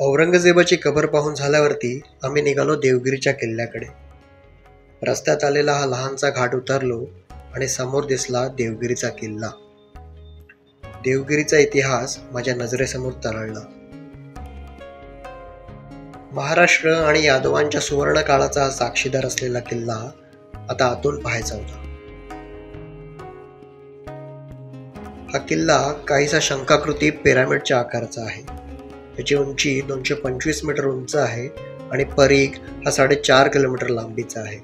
औरंगजेबाची कबर पाहून झाल्यावरती आम्ही निघालो देवगिरीच्या किल्ल्याकडे. रस्त्यात आलेला हा लहानसा घाट उतरलो आणि समोर दिसला देवगिरीचा किल्ला. देवगिरीचा इतिहास माझ्या नजरेसमोर तरळला. महाराष्ट्र आणि यादवांच्या सुवर्ण काळाचा साक्षीदार असलेला किल्ला आता आतून पाहायचा होता. हा किल्ला काहीसा शंखाकृती पिरामिडच्या आकाराचा आहे. त्याची उंची 225 मीटर उंच आहे आणि परीघ हा 4.5 किलोमीटर लांबीचा आहे.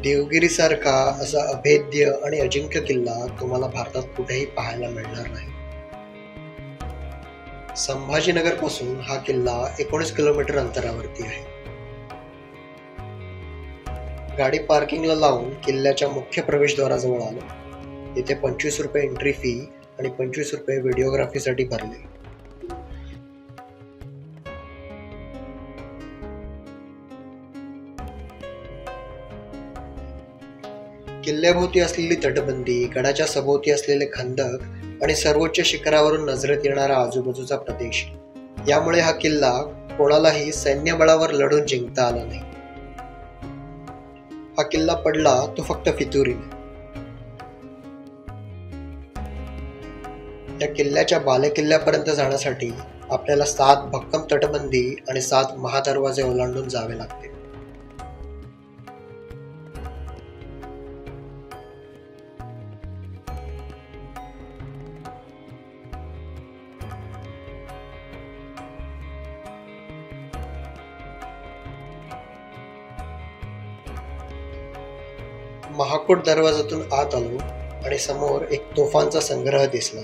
देवगिरीसारखा असा अभेद्य आणि अजिंक्य किल्ला तुम्हाला भारतात कुठेही पाहायला मिळणार नाही. संभाजीनगर पासून हा किल्ला 19 किलोमीटर अंतरावरती आहे. गाडी पार्किंगला लावून किल्ल्याच्या मुख्य प्रवेशद्वाराजवळ आलो. येथे 25 रुपये एंट्री फी आणि 25 रुपये व्हिडिओग्राफीसाठी भरले. किल्ल्याभोवती असलेली तटबंदी, गडाच्या सभोवती असलेले खंदक आणि सर्वोच्च शिखरावरून नजरेत येणारा आजूबाजूचा प्रदेश, यामुळे हा किल्ला कोणालाही सैन्यबळावर लढून जिंकता आला नाही. हा किल्ला पडला तो फक्त फितुरीने. या किल्ल्याच्या बालेकिल्ल्यापर्यंत जाण्यासाठी आपल्याला 7 भक्कम तटबंदी आणि 7 महादरवाजे ओलांडून जावे लागते. महाकोट दरवाजातून आत आलो आणि समोर एक तोफांचा संग्रह दिसला.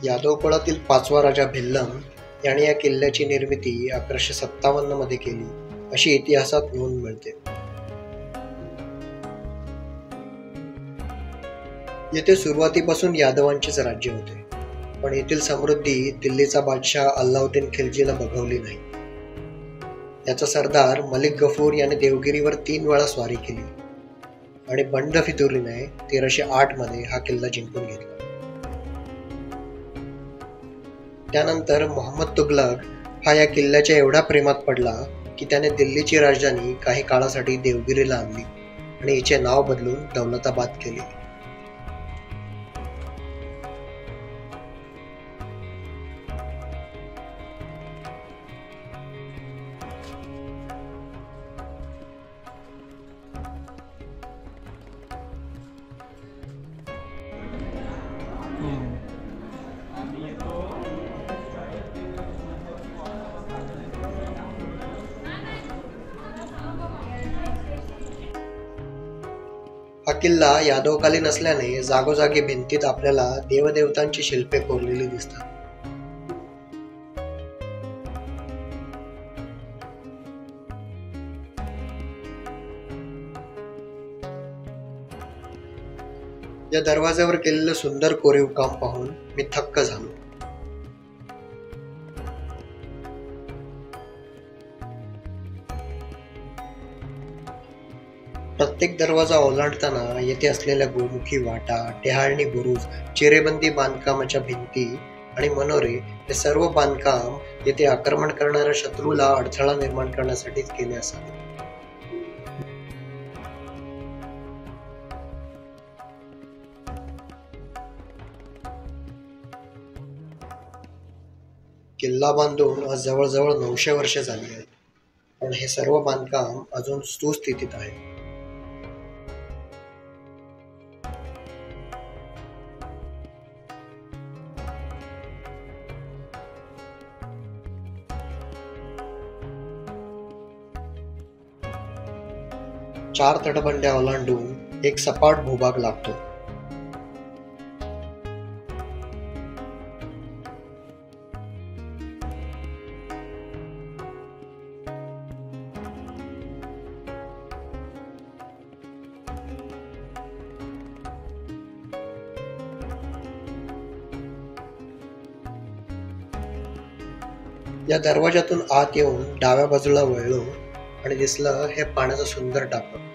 यादव कुळातील 5वा राजा भिल्लम याने या किल्ल्याची निर्मिती 1157 मध्ये केली अशी इतिहासात नोंद मिळते. येथे सुरुवातीपासून यादवांचेच राज्य होते, पण येथील समृद्धी दिल्लीचा बादशाह अल्लाउद्दीन खिल्जीला बघवली नाही. याचा सरदार मलिक गफूर याने देवगिरीवर 3 वेळा स्वारी केली आणि बंड फितुरीने 1308 मध्ये हा किल्ला जिंकून घेतला. त्यानंतर मोहम्मद तुघलक हा या किल्ल्याच्या एवढा प्रेमात पडला की त्याने दिल्लीची राजधानी काही काळासाठी देवगिरीला आणली आणि हिचे नाव बदलून दौलताबाद केले. हा किल्ला यादवकालीन असल्याने जागोजागी भिंतीत आपल्याला देवदेवतांची शिल्पे कोरलेली दिसतात. या दरवाज्यावर केलेलं सुंदर कोरीव काम पाहून मी थक्क झालो. प्रत्येक दरवाजा ओलांडताना येथे असलेल्या गोमुखी वाटा, टेहाळणी बुरुज, चिरेबंदी बांधकामाच्या भिंती आणि मनोरे हे सर्व बांधकाम येथे आक्रमण करणाऱ्या शत्रूला अडथळा निर्माण करण्यासाठीच केले असावे. किल्ला बांधून आज जवळजवळ 900 वर्ष झाली आहेत, पण हे सर्व बांधकाम अजून सुस्थितीत आहे. चार तटबंड्या ओलांडून एक सपाट भूभाग लागतो. या दरवाजातून आत येऊन डाव्या बाजूला वळलो आणि दिसलं हे पाण्याचं सुंदर टाकं.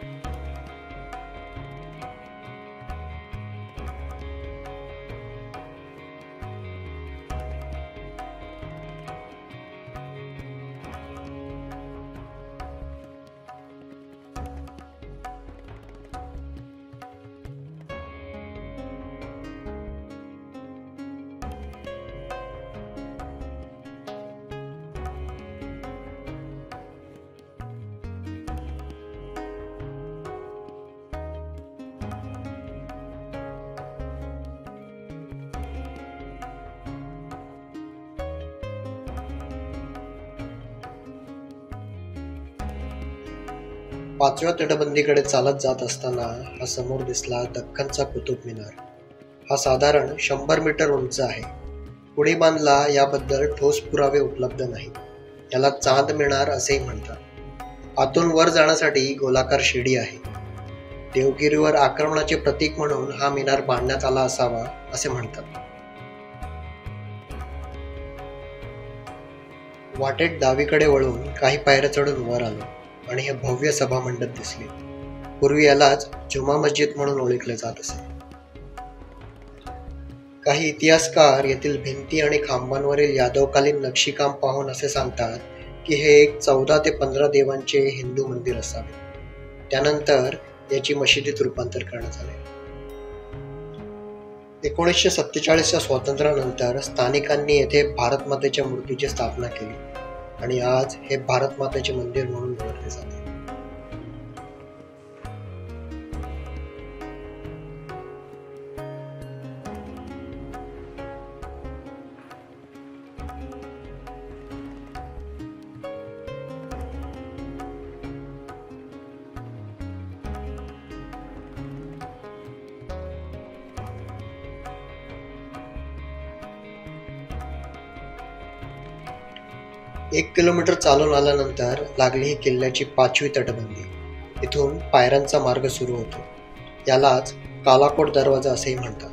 पाचव्या तटबंदीकडे चालत जात असताना हा समोर दिसला दख्खनचा कुतुब मिनार. हा साधारण 100 मीटर उंच आहे. पुढे बांधला याबद्दल ठोस पुरावे उपलब्ध नाही. याला चांद मिनार असेही म्हणतात. आतून वर जाण्यासाठी गोलाकार शिडी आहे. देवगिरीवर आक्रमणाचे प्रतीक म्हणून हा मिनार बांधण्यात आला असावा असे म्हणतात. वाटेत डावीकडे वळून काही पायऱ्या चढून वर आलो आणि हे भव्य सभामंडप दिसले. पूर्वी यालाच जुमा मस्जिद म्हणून ओळखले जात असे. काही इतिहासकार येथील भिंती आणि खांबांवरील यादवकालीन नक्षीकाम पाहून असे सांगतात की हे एक 14 ते 15 देवांचे हिंदू मंदिर असावे. त्यानंतर याची मशिदीत रूपांतर करण्यात आले. 1947च्या स्वातंत्र्यानंतर स्थानिकांनी येथे भारत मातेच्या मूर्तीची स्थापना केली आणि आज हे भारत मातेचे मंदिर म्हणून ओळखले जाते. एक किलोमीटर चालून आल्यानंतर लागली ही किल्ल्याची 5वी तटबंदी. इथून पायऱ्यांचा मार्ग सुरू होतो. यालाच कालाकोट दरवाजा असेही म्हणतात.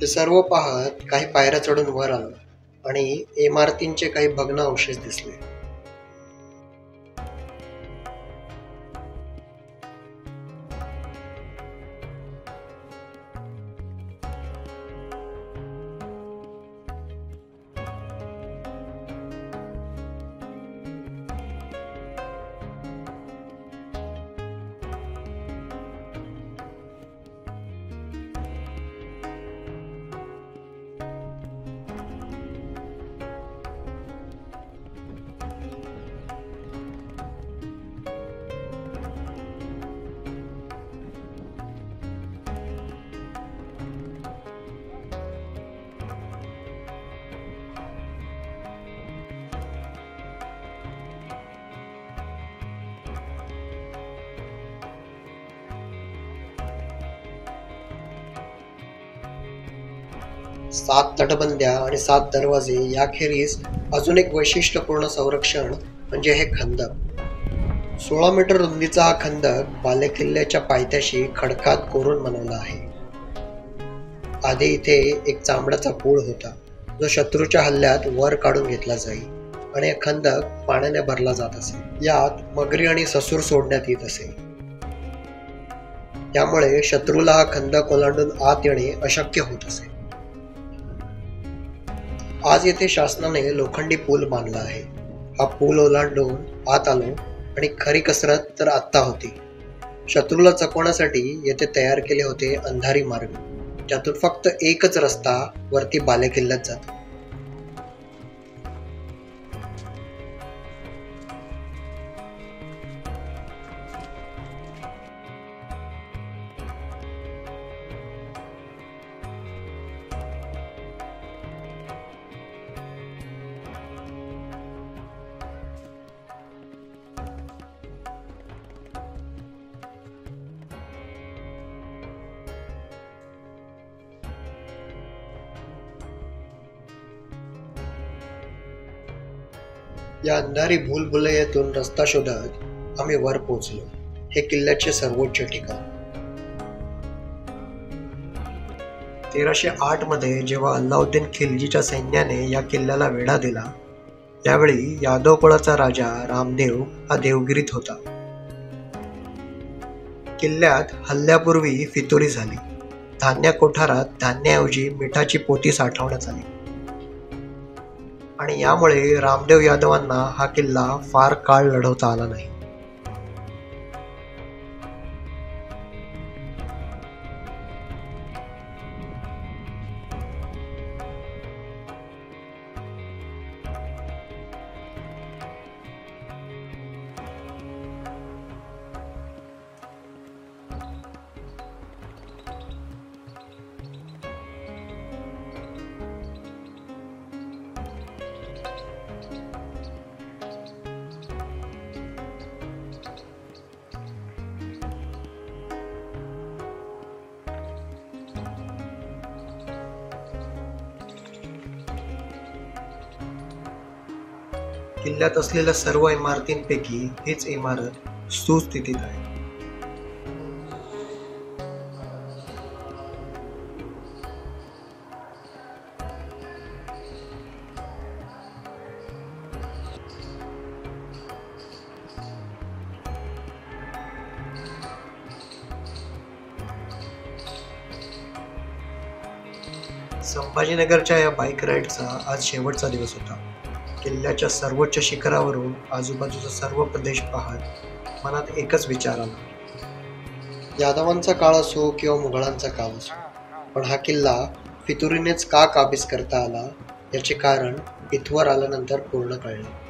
ते सर्व पाहत काही पायऱ्या चढून वर आलो आणि इमारतींचे काही भग्न अवशेष दिसले. सात तटबंद्या आणि 7 दरवाजे याखेरीज अजून एक वैशिष्ट्यपूर्ण संरक्षण म्हणजे हे खंदक. 16 मीटर रुंदीचा हा खंदक बालेकिल्ल्याच्या पायथ्याशी खडकात कोरून बनवला आहे. आधी इथे एक चांबड्याचा पूल होता जो शत्रूच्या हल्ल्यात वर काढून घेतला जाई आणि हा खंदक पाण्याने भरला जात असे. यात मगरी आणि ससूर सोडण्यात येत असे. यामुळे शत्रूला हा खंदक ओलांडून आत येणे अशक्य होत असे. आज येथे शासनाने लोखंडी पूल बांधला आहे. हा पूल ओलांडून आत आलो आणि खरी कसरत तर आत्ता होती. शत्रूला चकवण्यासाठी येथे तयार केले होते अंधारी मार्ग, ज्यातून फक्त एकच रस्ता वरती बालेकिल्ल्यात जातो. या अंधारी भूलभुलैयातून रस्ता शोधत आम्ही वर पोहोचलो. हे किल्ल्याचे सर्वोच्च ठिकाण. 1308 मध्ये जेव्हा अल्लाउद्दीन खिल्जीच्या सैन्याने या किल्ल्याला वेढा दिला, त्यावेळी यादव कुळाचा राजा रामदेव हा देवगिरीत होता. किल्ल्यात हल्ल्यापूर्वी फितुरी झाली. धान्य कोठारात धान्याऐवजी मिठाची पोती साठवण्यात आली आणि यामुळे रामदेव यादवांना हा किल्ला फार काळ लढवता आला नाही. किल्ल्यात असलेल्या सर्व इमारतींपैकी हीच इमारत सुस्थितीत आहे. संभाजीनगरच्या या बाईक राईडचा आज शेवटचा दिवस होता. किल्ल्याच्या सर्वोच्च शिखरावरून आजूबाजूचा सर्व प्रदेश पाहत मनात एकच विचार आला. यादवांचा काळ असो किंवा मुघलांचा काळ असो, पण हा किल्ला फितुरीनेच का काबीज करता आला याचे कारण इथवर आल्यानंतर पूर्ण कळले.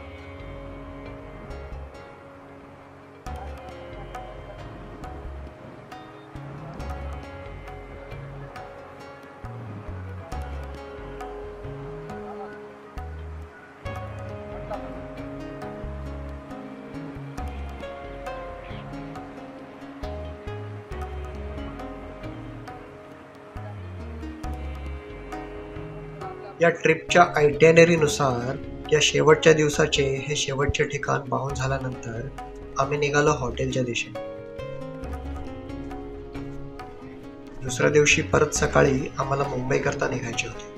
या ट्रिपच्या आयटेनरीनुसार या शेवटच्या दिवसाचे हे शेवटचे ठिकाण पाहून झाल्यानंतर आम्ही निघालो हॉटेलच्या दिशेने. दुसऱ्या दिवशी परत सकाळी आम्हाला मुंबईकरता निघायचे होते.